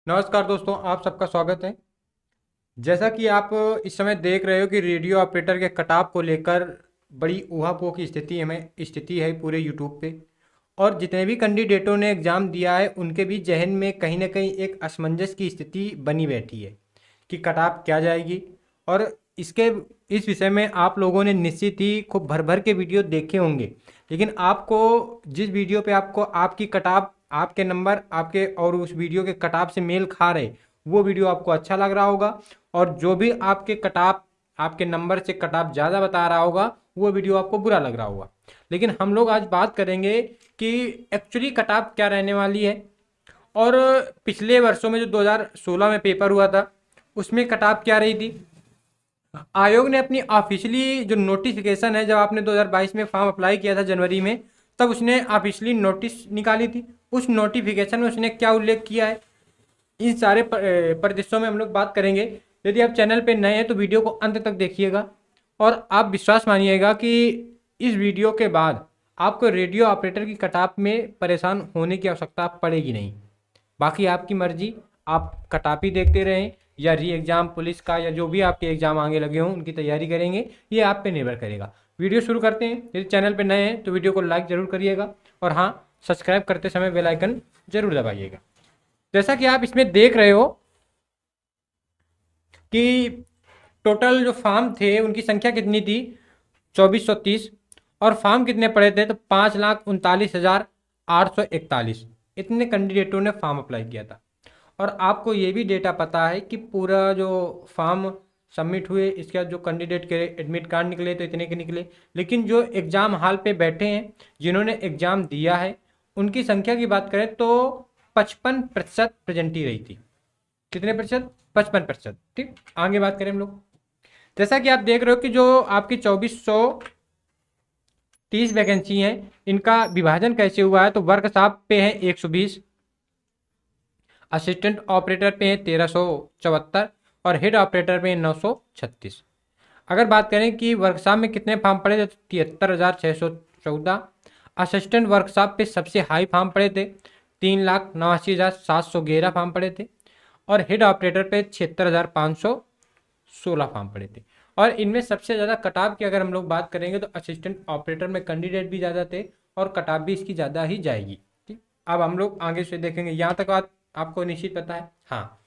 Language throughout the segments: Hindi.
नमस्कार दोस्तों, आप सबका स्वागत है। जैसा कि आप इस समय देख रहे हो कि रेडियो ऑपरेटर के कटाव को लेकर बड़ी ऊहापोह की स्थिति है पूरे यूट्यूब पे। और जितने भी कैंडिडेटों ने एग्ज़ाम दिया है उनके भी जहन में कहीं ना कहीं एक असमंजस की स्थिति बनी बैठी है कि कटाव क्या जाएगी। और इसके इस विषय में आप लोगों ने निश्चित ही खूब भर भर के वीडियो देखे होंगे, लेकिन आपको जिस वीडियो पे आपको आपकी कटाव, आपके नंबर आपके और उस वीडियो के कटाव से मेल खा रहे, वो वीडियो आपको अच्छा लग रहा होगा। और जो भी आपके कटाव, आपके नंबर से कटाव ज़्यादा बता रहा होगा, वो वीडियो आपको बुरा लग रहा होगा। लेकिन हम लोग आज बात करेंगे कि एक्चुअली कटाव क्या रहने वाली है। और पिछले वर्षों में जो 2016 में पेपर हुआ था उसमें कटाव क्या रही थी। आयोग ने अपनी ऑफिशियली जो नोटिफिकेशन है, जब आपने 2022 में फॉर्म अप्लाई किया था जनवरी में, तब उसने ऑफिशियली नोटिस निकाली थी। उस नोटिफिकेशन में उसने क्या उल्लेख किया है, इन सारे परिदृश्यों में हम लोग बात करेंगे। यदि आप चैनल पे नए हैं तो वीडियो को अंत तक देखिएगा। और आप विश्वास मानिएगा कि इस वीडियो के बाद आपको रेडियो ऑपरेटर की कटाव में परेशान होने की आवश्यकता पड़ेगी नहीं। बाकी आपकी मर्जी, आप कटापी देखते रहें या री एग्ज़ाम पुलिस का या जो भी आपके एग्ज़ाम आगे लगे हों उनकी तैयारी करेंगे, ये आप पे निर्भर करेगा। वीडियो शुरू करते हैं। यदि चैनल पे नए हैं तो वीडियो को लाइक ज़रूर करिएगा और हाँ, सब्सक्राइब करते समय बेल आइकन ज़रूर दबाइएगा। जैसा कि आप इसमें देख रहे हो कि टोटल जो फार्म थे उनकी संख्या कितनी थी, 2430। और फार्म कितने पड़े थे, तो 5,39,841। इतने कैंडिडेटों ने फॉर्म अप्लाई किया था। और आपको ये भी डेटा पता है कि पूरा जो फॉर्म सबमिट हुए, इसके बाद जो कैंडिडेट के एडमिट कार्ड निकले तो इतने के निकले। लेकिन जो एग्ज़ाम हॉल पे बैठे हैं, जिन्होंने एग्ज़ाम दिया है, उनकी संख्या की बात करें तो 55% प्रेजेंट ही रही थी। कितने प्रतिशत, 55%। ठीक, आगे बात करें हम लोग। जैसा कि आप देख रहे हो कि जो आपकी 2430 वैकेंसी हैं, इनका विभाजन कैसे हुआ है, तो वर्कशॉप पे है 120, असिस्टेंट ऑपरेटर पे है 1374 और हेड ऑपरेटर पे है 936। अगर बात करें कि वर्कशॉप में कितने फॉर्म पड़े थे, तो 73,614। असिस्टेंट वर्कशॉप पे सबसे हाई फॉर्म पड़े थे, 3,89,711 फॉर्म पड़े थे। और हेड ऑपरेटर पे 76,516 फॉर्म पड़े थे। और इनमें सबसे ज़्यादा कटाव की अगर हम लोग बात करेंगे तो असिस्टेंट ऑपरेटर में कैंडिडेट भी ज़्यादा थे और कटाव भी इसकी ज़्यादा ही जाएगी। ठीक, अब हम लोग आगे से देखेंगे। यहाँ तक बात आपको निश्चित पता है। हाँ,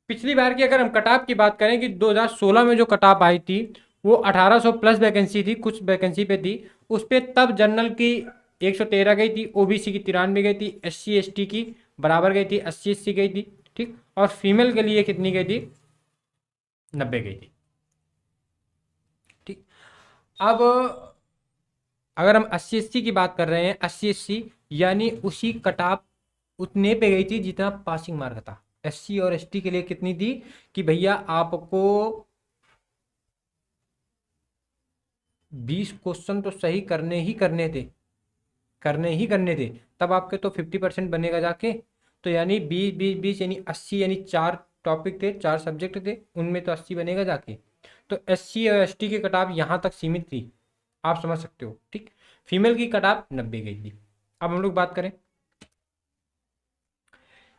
पिछली बार की अगर हम कटाव की बात करें कि 2016 में जो कटाव आई थी वो 1800 प्लस वैकेंसी थी, कुछ वैकेंसी पे थी। उस पर तब जनरल की 113 गई थी, ओबीसी की 93 गई थी, एससी एसटी की बराबर गई थी, 80 गई थी। ठीक, और फीमेल के लिए कितनी गई थी, 90 गई थी। ठीक, अब अगर हम 80 की बात कर रहे हैं, 80 यानी उसी कटाव उतने पे गई थी जितना पासिंग मार्क था। एससी और एसटी के लिए कितनी थी कि भैया आपको 20 क्वेश्चन तो सही करने ही करने थे, करने ही करने थे, तब आपके तो 50% बनेगा जाके। तो यानी 20 20 20 यानी 80, यानी 4 टॉपिक थे, 4 सब्जेक्ट थे, उनमें तो 80 बनेगा जाके। तो एससी और एसटी की कटाव यहाँ तक सीमित थी, आप समझ सकते हो। ठीक, फीमेल की कटाव 90 गई थी। अब हम लोग बात करें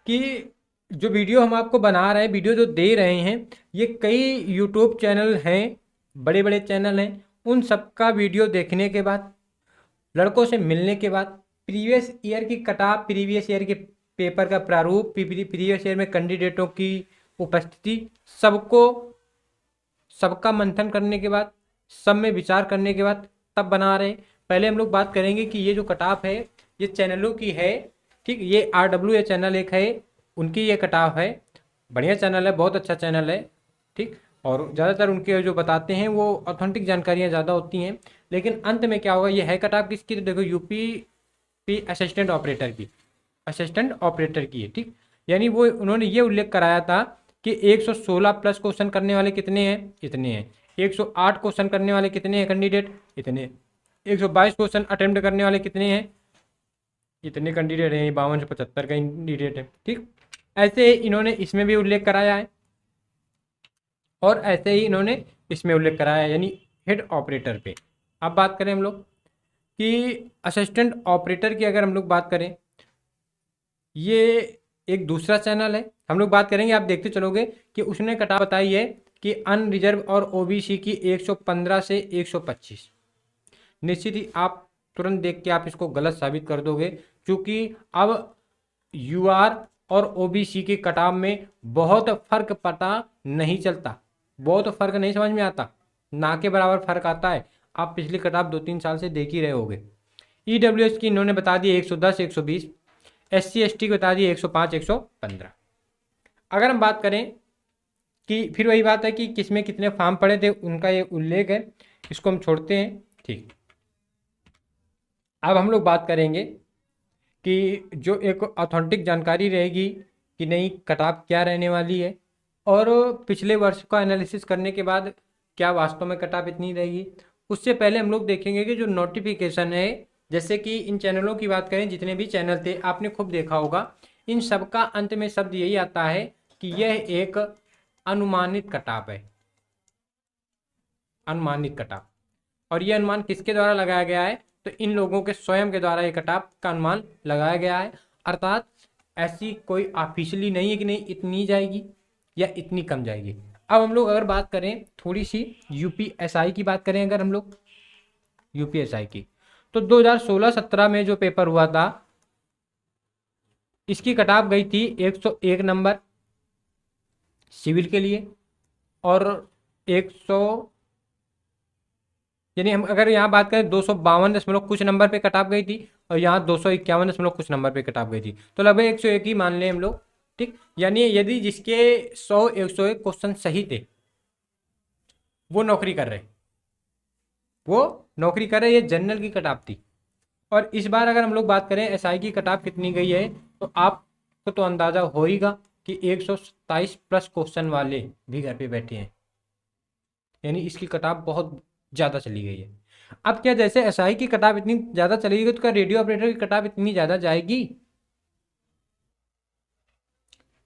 कि जो वीडियो हम आपको बना रहे हैं, वीडियो जो दे रहे हैं, ये कई यूट्यूब चैनल हैं, बड़े बड़े चैनल हैं। उन सबका वीडियो देखने के बाद, लड़कों से मिलने के बाद, प्रीवियस ईयर की कटाव, प्रीवियस ईयर के पेपर का प्रारूप, प्रीवियस ईयर में कैंडिडेटों की उपस्थिति, सबको, सबका मंथन करने के बाद, सब में विचार करने के बाद तब बना रहे हैं। पहले हम लोग बात करेंगे कि ये जो कटाव है ये चैनलों की है। ठीक, ये RW चैनल एक है, उनकी ये कटाव है। बढ़िया चैनल है, बहुत अच्छा चैनल है। ठीक, और ज़्यादातर उनके जो बताते हैं वो ऑथेंटिक जानकारियाँ ज़्यादा होती हैं। लेकिन अंत में क्या होगा, ये है कटाव किसकी, तो देखो यूपी पी असिस्टेंट ऑपरेटर की, असिस्टेंट ऑपरेटर की है। ठीक, यानी वो उन्होंने ये उल्लेख कराया था कि 116 प्लस क्वेश्चन करने वाले कितने हैं, इतने हैं। 108 क्वेश्चन करने वाले कितने हैं कैंडिडेट, इतने। 122 क्वेश्चन अटेम्प्ट करने वाले कितने हैं, इतने कैंडिडेट हैं। 52 से 75 कैंडिडेट हैं। ठीक, ऐसे इन्होंने इसमें भी उल्लेख कराया है और ऐसे ही इन्होंने इसमें उल्लेख कराया है, यानी हेड ऑपरेटर पे। अब बात करें हम लोग कि असिस्टेंट ऑपरेटर की, अगर हम लोग बात करें, ये एक दूसरा चैनल है, हम लोग बात करेंगे, आप देखते चलोगे कि उसने कटा बताई है कि अनरिजर्व और ओबीसी की 115 से 125। निश्चित ही आप तुरंत देख के आप इसको गलत साबित कर दोगे, क्योंकि अब यूआर और ओबीसी के कटाव में बहुत फर्क पता नहीं चलता, बहुत फर्क नहीं समझ में आता, ना के बराबर फर्क आता है। आप पिछली कटाव 2-3 साल से देख ही रहे होगे। ईडब्ल्यूएस की इन्होंने बता दी 110 120, एससी एसटी को बता दी 105 115। अगर हम बात करें कि फिर वही बात है कि किसमें कितने फॉर्म पड़े थे, उनका ये उल्लेख है, इसको हम छोड़ते हैं। ठीक, अब हम लोग बात करेंगे कि जो एक ऑथेंटिक जानकारी रहेगी कि नई कटाव क्या रहने वाली है, और पिछले वर्ष का एनालिसिस करने के बाद क्या वास्तव में कटाव इतनी रहेगी। उससे पहले हम लोग देखेंगे कि जो नोटिफिकेशन है, जैसे कि इन चैनलों की बात करें, जितने भी चैनल थे आपने खूब देखा होगा, इन सब का अंत में शब्द यही आता है कि यह एक अनुमानित कटाव है, अनुमानित कटाव। और ये अनुमान किसके द्वारा लगाया गया है, तो इन लोगों के स्वयं के द्वारा ये कटाव का अनुमान लगाया गया है। अर्थात ऐसी कोई ऑफिशियली नहीं है कि नहीं इतनी जाएगी या इतनी कम जाएगी। अब हम लोग अगर बात करें थोड़ी सी यूपीएसआई की बात करें, अगर हम लोग यूपीएसआई की, तो 2016-17 में जो पेपर हुआ था, इसकी कटाव गई थी 101 नंबर सिविल के लिए, और 100, यानी हम अगर यहाँ बात करें 252 कुछ नंबर पे कटाव गई थी, और यहाँ 251 कुछ नंबर पे कटाव गई थी, तो लगभग 101 ही मान लें हम लोग। ठीक, यानी यदि जिसके 101 क्वेश्चन सही थे वो नौकरी कर रहे, वो नौकरी कर रहे, ये जनरल की कटाव थी। और इस बार अगर हम लोग बात करें एसआई की कटाव कितनी गई है, तो आपको तो अंदाजा होगा कि 127 प्लस क्वेश्चन वाले भी घर पे बैठे हैं, यानी इसकी कटाव बहुत ज़्यादा चली गई है। अब क्या, जैसे एसआई की कटाव इतनी ज़्यादा चली गई, तो क्या रेडियो ऑपरेटर की कटाव इतनी ज़्यादा जाएगी?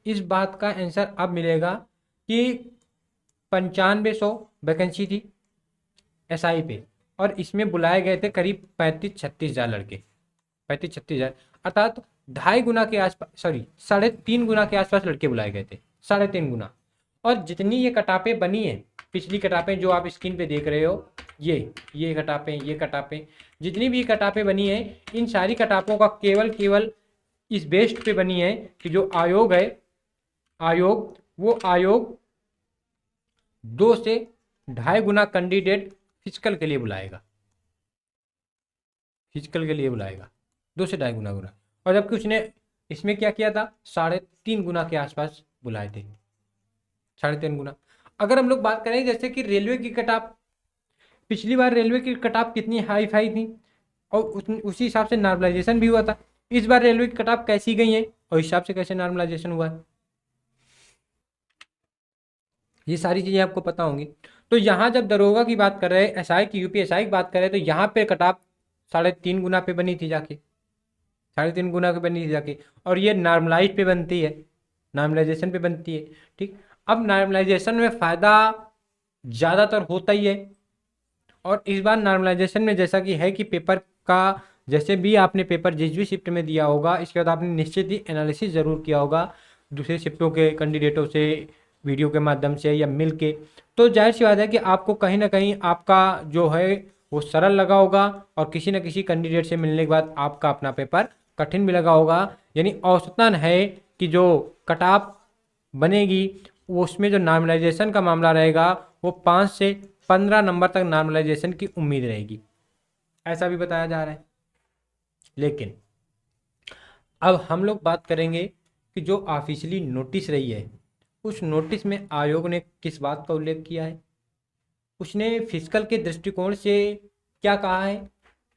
इस बात का आंसर अब मिलेगा कि 9500 वैकेंसी थी एसआई पे, और इसमें बुलाए गए थे करीब 35-36 हज़ार लड़के, 35-36 हज़ार, अर्थात 2.5 गुना के आसपास, सॉरी 3.5 गुना के आसपास लड़के बुलाए गए थे, 3.5 गुना। और जितनी ये कटापें बनी है, पिछली कटापें जो आप स्क्रीन पे देख रहे हो, ये कटापें, ये कटापें, जितनी भी कटापें बनी है, इन सारी कटापों का केवल इस बेस्ड पे बनी है कि जो आयोग है, वो आयोग 2 से 2.5 गुना कैंडिडेट फिजिकल के लिए बुलाएगा, फिजिकल के लिए बुलाएगा 2 से 2.5 गुना। और जबकि उसने इसमें क्या किया था, 3.5 गुना के आसपास बुलाए थे, 3.5 गुना। अगर हम लोग बात करें जैसे कि रेलवे की कटाप, पिछली बार रेलवे की कटाप कितनी हाई फाई थी, और उसी हिसाब से नॉर्मलाइजेशन भी हुआ था। इस बार रेलवे की कटाप कैसी गई है और हिसाब से कैसे नॉर्मलाइजेशन हुआ है, ये सारी चीज़ें आपको पता होंगी। तो यहाँ जब दरोगा की बात कर रहे हैं, एसआई की, यूपीएसआई की बात कर रहे हैं, तो यहाँ पे कटाप 3.5 गुना पे बनी थी जाके, 3.5 गुना पे बनी थी जाके, और ये नॉर्मलाइज पे बनती है, नॉर्मलाइजेशन पे बनती है। ठीक, अब नॉर्मलाइजेशन में फ़ायदा ज़्यादातर होता ही है, और इस बार नॉर्मलाइजेशन में जैसा कि है कि पेपर का, जैसे भी आपने पेपर जिस भी शिफ्ट में दिया होगा, इसके बाद आपने निश्चित ही एनालिसिस ज़रूर किया होगा दूसरे शिफ्टों के कैंडिडेटों से, वीडियो के माध्यम से या मिल के, तो जाहिर सी बात है कि आपको कहीं ना कहीं आपका जो है वो सरल लगा होगा, और किसी न किसी कैंडिडेट से मिलने के बाद आपका अपना पेपर कठिन भी लगा होगा। यानी औसतन है कि जो कटाप बनेगी, वो उसमें जो नॉर्मलाइजेशन का मामला रहेगा, वो 5 से 15 नंबर तक नॉर्मलाइजेशन की उम्मीद रहेगी, ऐसा भी बताया जा रहा है। लेकिन अब हम लोग बात करेंगे कि जो ऑफिशियली नोटिस रही है, उस नोटिस में आयोग ने किस बात का उल्लेख किया है, उसने फिजिकल के दृष्टिकोण से क्या कहा है,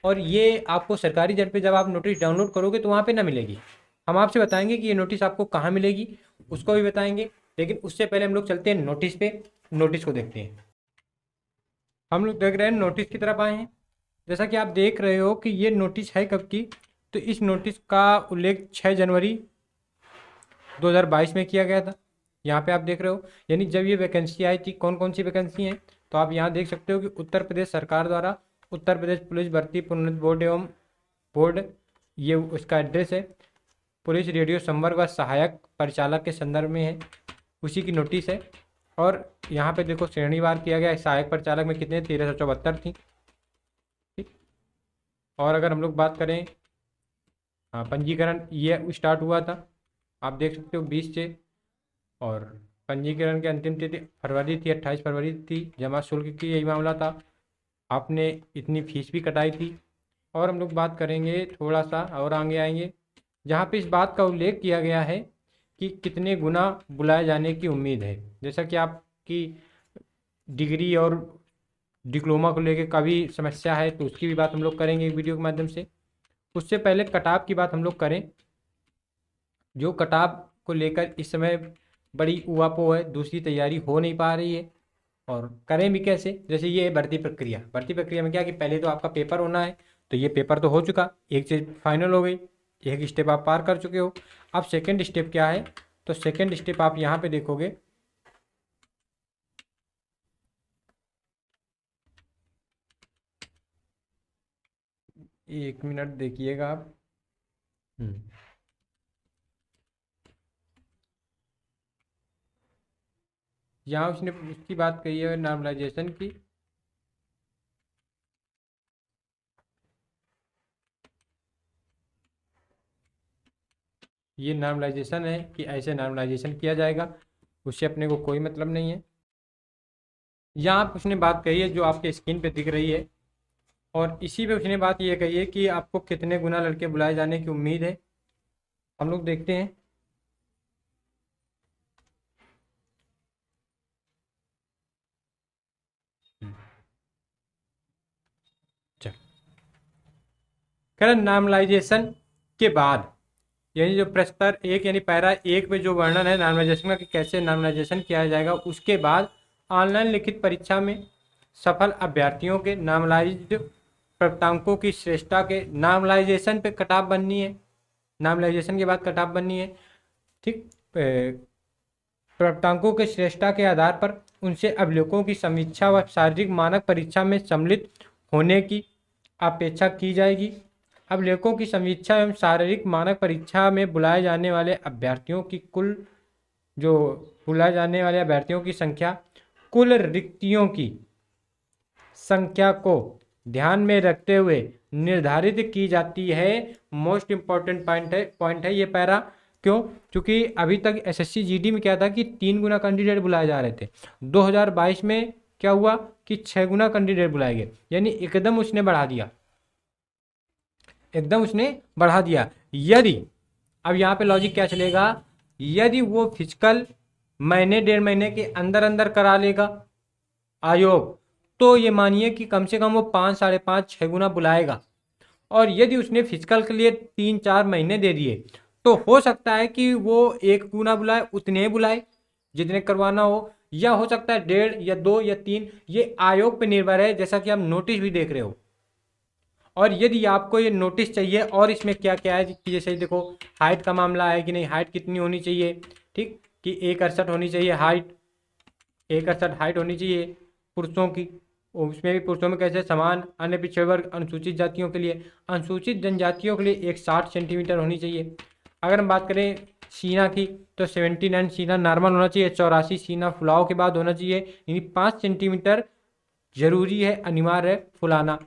और ये आपको सरकारी जड़ पे जब आप नोटिस डाउनलोड करोगे तो वहाँ पे ना मिलेगी। हम आपसे बताएंगे कि ये नोटिस आपको कहाँ मिलेगी, उसको भी बताएंगे। लेकिन उससे पहले हम लोग चलते हैं नोटिस पे, नोटिस को देखते हैं। हम लोग देख रहे हैं नोटिस की तरफ आए हैं। जैसा कि आप देख रहे हो कि ये नोटिस है कब की, तो इस नोटिस का उल्लेख 6 जनवरी 2022 में किया गया था। यहाँ पे आप देख रहे हो, यानी जब ये वैकेंसी आई थी, कौन कौन सी वैकेंसी हैं, तो आप यहाँ देख सकते हो कि उत्तर प्रदेश सरकार द्वारा उत्तर प्रदेश पुलिस भर्ती प्रोन्नति बोर्ड एवं बोर्ड, ये उसका एड्रेस है। पुलिस रेडियो संवर्ग व सहायक परिचालक के संदर्भ में है, उसी की नोटिस है। और यहाँ पे देखो श्रेणीवार किया गया है, सहायक परिचालक में कितने 1374 थी। ठीक। और अगर हम लोग बात करें, हाँ, पंजीकरण ये स्टार्ट हुआ था, आप देख सकते हो 20 से। और पंजीकरण की अंतिम तिथि फरवरी थी, 28 फरवरी थी। जमा शुल्क की यही मामला था, आपने इतनी फीस भी कटाई थी। और हम लोग बात करेंगे थोड़ा सा और आगे आएंगे, जहाँ पे इस बात का उल्लेख किया गया है कि कितने गुना बुलाए जाने की उम्मीद है। जैसा कि आपकी डिग्री और डिप्लोमा को लेकर कभी समस्या है तो उसकी भी बात हम लोग करेंगे वीडियो के माध्यम से। उससे पहले कटाव की बात हम लोग करें, जो कटाव को लेकर इस समय बड़ी उहापोह है, दूसरी तैयारी हो नहीं पा रही है। और करें भी कैसे, जैसे ये है भर्ती प्रक्रिया में क्या कि पहले तो आपका पेपर होना है, तो ये पेपर तो हो चुका, एक चीज़ फाइनल हो गई, एक स्टेप आप पार कर चुके हो। अब सेकंड स्टेप क्या है, तो सेकंड स्टेप आप यहाँ पे देखोगे, एक मिनट देखिएगा आप। यहाँ उसने उसकी बात कही है नॉर्मलाइजेशन की। ये नॉर्मलाइजेशन है कि ऐसे नॉर्मलाइजेशन किया जाएगा, उससे अपने को कोई मतलब नहीं है। यहाँ पे उसने बात कही है जो आपके स्क्रीन पे दिख रही है, और इसी पे उसने बात ये कही है कि आपको कितने गुना लड़के बुलाए जाने की उम्मीद है। हम लोग देखते हैं। चल, करें नॉर्मलाइजेशन के बाद, यानी जो प्रस्तर एक यानी पैरा एक में जो वर्णन है नॉर्मलाइजेशन का कि कैसे नॉर्मलाइजेशन किया जाएगा, उसके बाद ऑनलाइन लिखित परीक्षा में सफल अभ्यर्थियों के नॉर्मलाइज्ड प्राप्तांकों की श्रेष्ठता के नॉर्मलाइजेशन पे कटाव बननी है, नॉर्मलाइजेशन के बाद कटाव बननी है। ठीक। प्राप्तांकों के श्रेष्ठता के आधार पर उनसे अभिलेखों की समीक्षा व शारीरिक मानक परीक्षा में सम्मिलित होने की अपेक्षा की जाएगी। अभिलेखों की समीक्षा एवं शारीरिक मानक परीक्षा में बुलाए जाने वाले अभ्यर्थियों की संख्या कुल रिक्तियों की संख्या को ध्यान में रखते हुए निर्धारित की जाती है। मोस्ट इंपॉर्टेंट पॉइंट है ये पैरा। क्यों? क्योंकि अभी तक एसएससी जीडी में क्या था कि 3 गुना कैंडिडेट बुलाए जा रहे थे, 2022 में क्या हुआ कि 6 गुना कैंडिडेट बुलाए गए, यानी एकदम उसने बढ़ा दिया, एकदम उसने बढ़ा दिया। यदि अब यहाँ पे लॉजिक क्या चलेगा, यदि वो फिजिकल महीने 1.5 महीने के अंदर अंदर करा लेगा आयोग, तो ये मानिए कि कम से कम वो 5, 5.5, 6 गुना बुलाएगा। और यदि उसने फिजिकल के लिए 3-4 महीने दे दिए, तो हो सकता है कि वो 1 गुना बुलाए, उतने बुलाए जितने करवाना हो, या हो सकता है 1.5 या 2 या 3, ये आयोग पे निर्भर है, जैसा कि आप नोटिस भी देख रहे हो। और यदि आपको ये नोटिस चाहिए, और इसमें क्या क्या है कि जैसे देखो हाइट का मामला है कि नहीं, हाइट कितनी होनी चाहिए, ठीक, कि 1.68 होनी चाहिए हाइट, 1.68 हाइट होनी चाहिए पुरुषों की। उसमें भी पुरुषों में कैसे समान, अन्य पिछड़े वर्ग, अनुसूचित जातियों के लिए, अनुसूचित जनजातियों के लिए 160 सेंटीमीटर होनी चाहिए। अगर हम बात करें सीना की, तो 79 सीना नॉर्मल होना चाहिए, 84 सीना फुलाव के बाद होना चाहिए, यानी 5 सेंटीमीटर जरूरी है, अनिवार्य है फुलाना।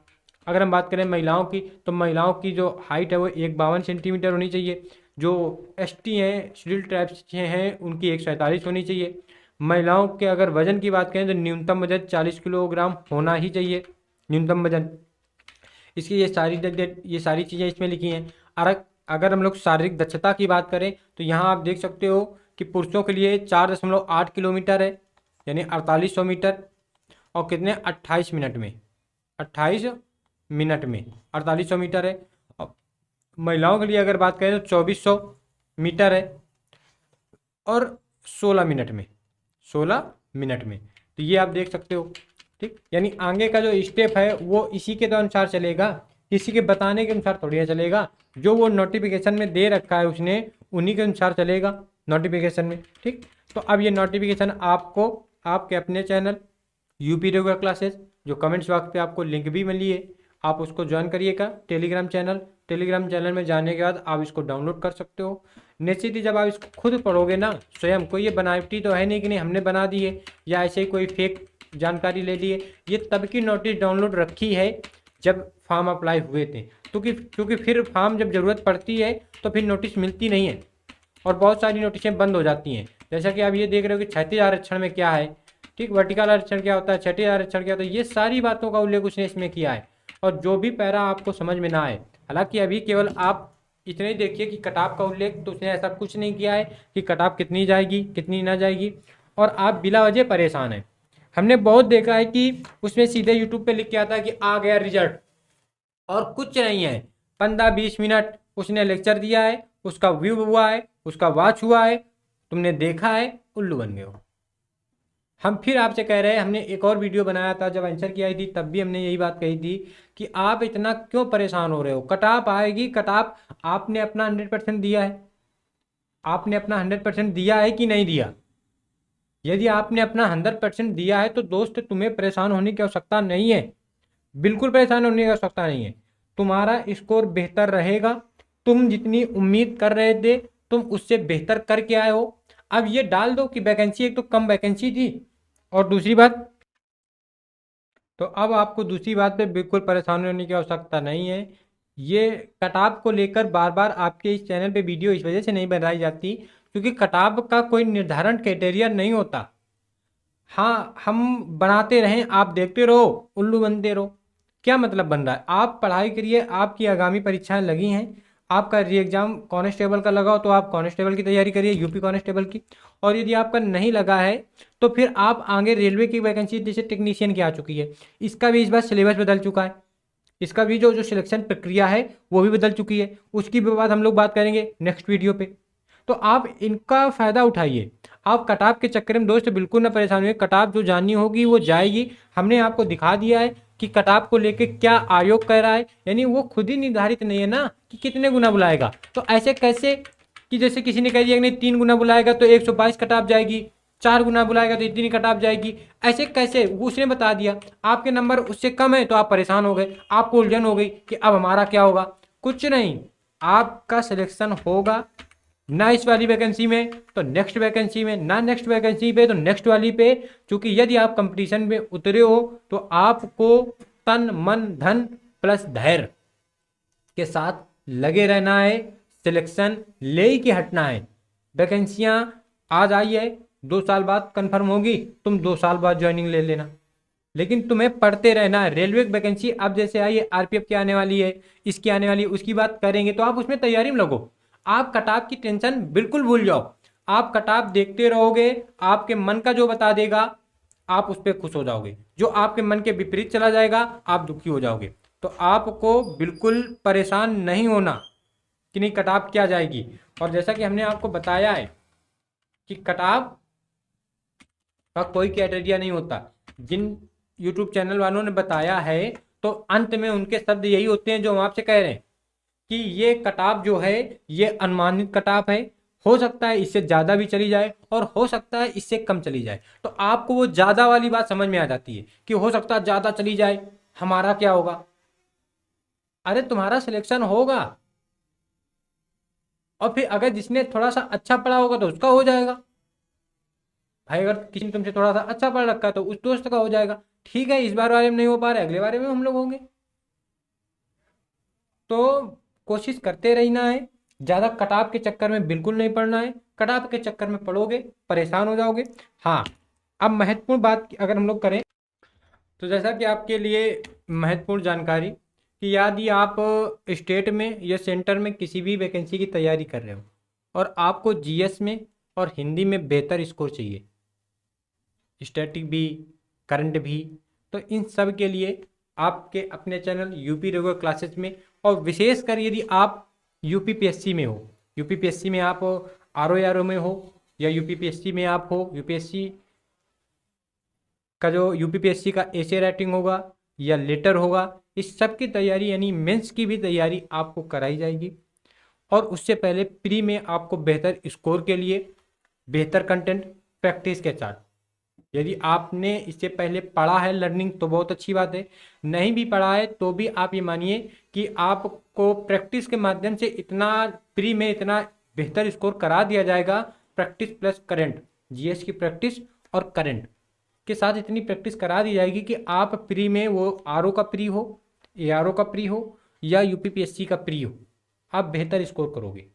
अगर हम बात करें महिलाओं की, तो महिलाओं की जो हाइट है वो 152 सेंटीमीटर होनी चाहिए। जो एसटी हैं, शेड्यूल ट्राइब्स हैं, उनकी 147 होनी चाहिए। महिलाओं के अगर वजन की बात करें तो न्यूनतम वजन 40 किलोग्राम होना ही चाहिए, न्यूनतम वजन। इसकी ये सारी चीज़ें इसमें लिखी हैं। अगर हम लोग शारीरिक दक्षता की बात करें, तो यहाँ आप देख सकते हो कि पुरुषों के लिए 4.8 किलोमीटर है, यानी 4800 मीटर, और कितने 28 मिनट में 4800 मीटर है। और महिलाओं के लिए अगर बात करें तो 2400 मीटर है, और 16 मिनट में। तो ये आप देख सकते हो। ठीक, यानी आगे का जो स्टेप है वो इसी के तो अनुसार चलेगा, किसी के बताने के अनुसार थोड़ी ना चलेगा। जो वो नोटिफिकेशन में दे रखा है उसने, उन्हीं के अनुसार चलेगा नोटिफिकेशन में। ठीक, तो अब ये नोटिफिकेशन आपको आपके अपने चैनल यूपी रेगुलर क्लासेस, जो कमेंट्स बॉक्स पे आपको लिंक भी मिली है, आप उसको ज्वाइन करिएगा टेलीग्राम चैनल। टेलीग्राम चैनल में जाने के बाद आप इसको डाउनलोड कर सकते हो। निश्चित ही जब आप इसको खुद पढ़ोगे ना स्वयं, कोई ये बनावटी तो है नहीं कि नहीं हमने बना दी है या ऐसे ही कोई फेक जानकारी ले ली है। ये तब की नोटिस डाउनलोड रखी है जब फॉर्म अप्लाई हुए थे, क्योंकि फिर फॉर्म जब ज़रूरत पड़ती है तो फिर नोटिस मिलती नहीं है और बहुत सारी नोटिसें बंद हो जाती हैं। जैसा कि आप ये देख रहे हो कि क्षैतिज आरक्षण में क्या है, ठीक, वर्टिकल आरक्षण क्या होता है, क्षैतिज आरक्षण क्या होता है, ये सारी बातों का उल्लेख उसने इसमें किया है। और जो भी पैरा आपको समझ में ना आए, हालांकि अभी केवल आप इतने ही देखिए कि कटाप का उल्लेख तो उसने ऐसा कुछ नहीं किया है कि कटाप कितनी जाएगी कितनी ना जाएगी और आप बिला वजह परेशान हैं। हमने बहुत देखा है कि उसमें सीधे यूट्यूब पे लिख के आता है कि आ गया रिजल्ट और कुछ नहीं है। 15-20 मिनट उसने लेक्चर दिया है, उसका व्यू हुआ है, उसका वॉच हुआ है, तुमने देखा है, उल्लू बन गए हो। हम फिर आपसे कह रहे हैं, हमने एक और वीडियो बनाया था जब आंसर की आई थी तब भी हमने यही बात कही थी कि आप इतना क्यों परेशान हो रहे हो। कटाप आएगी, कटाप आपने अपना 100% दिया है, आपने अपना 100% दिया है कि नहीं दिया। यदि आपने अपना 100% दिया है तो दोस्त तुम्हें परेशान होने की आवश्यकता नहीं है, बिल्कुल परेशान होने की आवश्यकता नहीं है। तुम्हारा स्कोर बेहतर रहेगा, तुम जितनी उम्मीद कर रहे थे तुम उससे बेहतर करके आए हो। अब ये डाल दो कि वैकेंसी, एक तो कम वैकेंसी थी और दूसरी बात, तो अब आपको दूसरी बात पे बिल्कुल परेशान होने की आवश्यकता नहीं है। ये कटाव को लेकर बार बार आपके इस चैनल पे वीडियो इस वजह से नहीं बनाई जाती क्योंकि कटाव का कोई निर्धारण क्राइटेरिया नहीं होता। हाँ, हम बनाते रहें, आप देखते रहो, उल्लू बनते रहो। क्या मतलब बन रहा है? आप पढ़ाई करिए, आपकी आगामी परीक्षाएं लगी हैं, आपका री एग्जाम कांस्टेबल का लगाओ तो आप कांस्टेबल की तैयारी करिए, यूपी कांस्टेबल की। और यदि आपका नहीं लगा है तो फिर आप आगे रेलवे की वैकेंसी जैसे टेक्नीशियन की आ चुकी है, इसका भी इस बार सिलेबस बदल चुका है, इसका भी जो जो सिलेक्शन प्रक्रिया है वो भी बदल चुकी है। उसकी भी बात हम लोग बात करेंगे नेक्स्ट वीडियो पे। तो आप इनका फ़ायदा उठाइए। आप कटाव के चक्कर में दोस्त बिल्कुल ना परेशान हुए, कटाव जो जाननी होगी वो जाएगी। हमने आपको दिखा दिया है कि कटाव को लेके क्या आयोग कह रहा है, यानी वो खुद ही निर्धारित नहीं है ना कि कितने गुना बुलाएगा। तो ऐसे कैसे कि जैसे किसी ने कह दिया कि नहीं 3 गुना बुलाएगा तो 122 कटाव जाएगी, 4 गुना बुलाएगा तो इतनी कटाव जाएगी, ऐसे कैसे? वो उसने बता दिया। आपके नंबर उससे कम है तो आप परेशान हो गए, आपको उलझन हो गई कि अब हमारा क्या होगा। कुछ नहीं, आपका सिलेक्शन होगा ना इस वाली वैकेंसी में तो नेक्स्ट वैकेंसी में, ना नेक्स्ट वैकेंसी पे तो नेक्स्ट वाली पे। क्योंकि यदि आप कंपटीशन में उतरे हो तो आपको तन मन धन प्लस धैर्य के साथ लगे रहना है, सिलेक्शन ले ही के हटना है। वैकेंसियां आज आई है, 2 साल बाद कंफर्म होगी, तुम 2 साल बाद ज्वाइनिंग ले लेना, लेकिन तुम्हें पढ़ते रहना है। रेलवे की वैकेंसी अब जैसे आई है, आरपीएफ की आने वाली है, इसकी आने वाली है, उसकी बात करेंगे तो आप उसमें तैयारी में लगो। आप कटाव की टेंशन बिल्कुल भूल जाओ, आप कटाव देखते रहोगे, आपके मन का जो बता देगा आप उस पर खुश हो जाओगे, जो आपके मन के विपरीत चला जाएगा आप दुखी हो जाओगे। तो आपको बिल्कुल परेशान नहीं होना कि नहीं कटाव क्या जाएगी। और जैसा कि हमने आपको बताया है कि कटाव का कोई क्राइटेरिया नहीं होता, जिन यूट्यूब चैनल वालों ने बताया है तो अंत में उनके शब्द यही होते हैं जो हम आपसे कह रहे हैं कि ये कटाव जो है ये अनुमानित कटाव है, हो सकता है इससे ज़्यादा भी चली जाए और हो सकता है इससे कम चली जाए। तो आपको वो ज़्यादा वाली बात समझ में आ जाती है कि हो सकता है ज़्यादा चली जाए, हमारा क्या होगा। अरे तुम्हारा सिलेक्शन होगा और फिर अगर जिसने थोड़ा सा अच्छा पढ़ा होगा तो उसका हो जाएगा। भाई अगर किसी ने तुमसे थोड़ा सा अच्छा पढ़ रखा है तो उस दोस्त का हो जाएगा। ठीक है, इस बार वाले में नहीं हो पा रहा है, अगले बारे में हम लोग होंगे। तो कोशिश करते रहना है, ज़्यादा कटाव के चक्कर में बिल्कुल नहीं पड़ना है। कटाव के चक्कर में पड़ोगे परेशान हो जाओगे। हाँ, अब महत्वपूर्ण बात अगर हम लोग करें तो जैसा कि आपके लिए महत्वपूर्ण जानकारी कि यदि आप स्टेट में या सेंटर में किसी भी वैकेंसी की तैयारी कर रहे हो और आपको जीएस में और हिंदी में बेहतर स्कोर चाहिए, स्टैटिक भी करंट भी, तो इन सब के लिए आपके अपने चैनल यूपी रेगुलर क्लासेस में, और विशेषकर यदि आप यूपीपीएससी में हो, यूपीपीएससी में आप आरओ में हो या यूपीपीएससी में आप हो, यूपीएससी का जो यूपीपीएससी का एसे राइटिंग होगा या लेटर होगा, इस सब की तैयारी यानी मेंस की भी तैयारी आपको कराई जाएगी। और उससे पहले प्री में आपको बेहतर स्कोर के लिए बेहतर कंटेंट प्रैक्टिस के साथ, यदि आपने इससे पहले पढ़ा है लर्निंग तो बहुत अच्छी बात है, नहीं भी पढ़ा है तो भी आप ये मानिए कि आप को प्रैक्टिस के माध्यम से इतना प्री में इतना बेहतर स्कोर करा दिया जाएगा, प्रैक्टिस प्लस करंट, जीएस की प्रैक्टिस और करंट के साथ इतनी प्रैक्टिस करा दी जाएगी कि आप प्री में, वो आरओ का प्री हो, एआरओ का प्री हो या यूपीपीएससी का प्री हो, आप बेहतर स्कोर करोगे।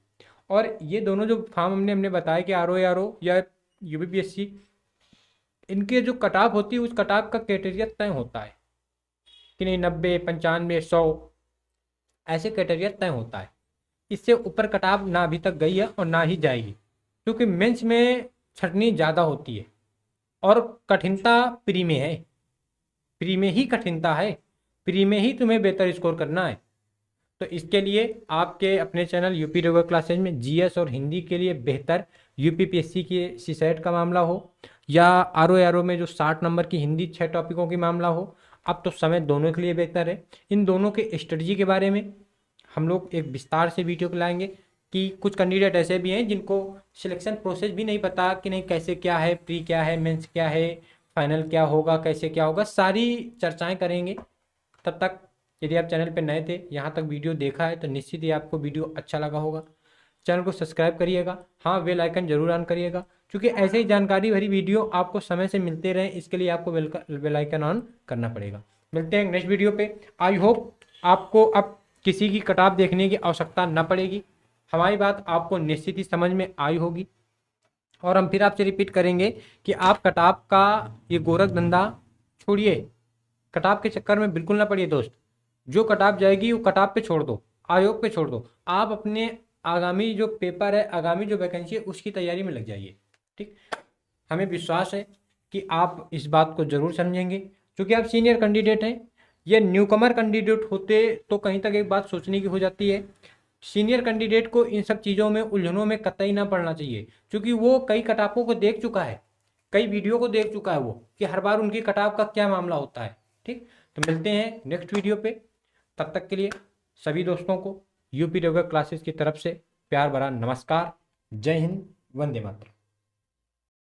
और ये दोनों जो फॉर्म हमने बताया कि आरओ एआरओ या यूपीपीएससी, इनके जो कट ऑफ होती है उस कट ऑफ का क्राइटेरिया तय होता है कि नहीं 90, 95, 100 ऐसे क्राइटेरिया तय होता है। इससे ऊपर कट ऑफ ना अभी तक गई है और ना ही जाएगी, क्योंकि मेंस में छटनी ज़्यादा होती है और कठिनता प्री में है, प्री में ही कठिनता है, प्री में ही तुम्हें बेहतर स्कोर करना है। तो इसके लिए आपके अपने चैनल यूपी रेगुलर क्लासेज में जीएस और हिंदी के लिए बेहतर यूपीपीएससी के सीसेट का मामला हो या आरओ एआरओ में जो 60 नंबर की हिंदी 6 टॉपिकों की मामला हो, अब तो समय दोनों के लिए बेहतर है। इन दोनों के स्ट्रेटजी के बारे में हम लोग एक विस्तार से वीडियो लाएंगे कि कुछ कैंडिडेट ऐसे भी हैं जिनको सिलेक्शन प्रोसेस भी नहीं पता कि नहीं कैसे क्या है, प्री क्या है, मेंस क्या है, फाइनल क्या होगा, कैसे क्या होगा, सारी चर्चाएं करेंगे। तब तक यदि आप चैनल पर नए थे, यहाँ तक वीडियो देखा है तो निश्चित ही आपको वीडियो अच्छा लगा होगा। चैनल को सब्सक्राइब करिएगा, हाँ बेल आइकन जरूर ऑन करिएगा, क्योंकि ऐसे ही जानकारी भरी वीडियो आपको समय से मिलते रहे, इसके लिए आपको बेल आइकन ऑन करना पड़ेगा। मिलते हैं नेक्स्ट वीडियो पे। आई होप आपको अब किसी की कटाप देखने की आवश्यकता न पड़ेगी, हमारी बात आपको निश्चित ही समझ में आई होगी। और हम फिर आपसे रिपीट करेंगे कि आप कटाप का ये गोरख धंधा छोड़िए, कटाप के चक्कर में बिल्कुल ना पड़िए दोस्त। जो कटाप जाएगी वो कटाप पे छोड़ दो, आयोग पे छोड़ दो, आप अपने आगामी जो पेपर है, आगामी जो वैकेंसी है उसकी तैयारी में लग जाइए। ठीक, हमें विश्वास है कि आप इस बात को जरूर समझेंगे, क्योंकि आप सीनियर कैंडिडेट हैं। ये न्यूकमर कैंडिडेट होते तो कहीं तक एक बात सोचने की हो जाती है। सीनियर कैंडिडेट को इन सब चीज़ों में, उलझनों में कतई ना पड़ना चाहिए, क्योंकि वो कई कटापों को देख चुका है, कई वीडियो को देख चुका है वो, कि हर बार उनकी कटाप का क्या मामला होता है। ठीक, तो मिलते हैं नेक्स्ट वीडियो पे। तब तक के लिए सभी दोस्तों को यूपी रेगुलर क्लासेस की तरफ से प्यार भरा नमस्कार। जय हिंद, वंदे मातरम।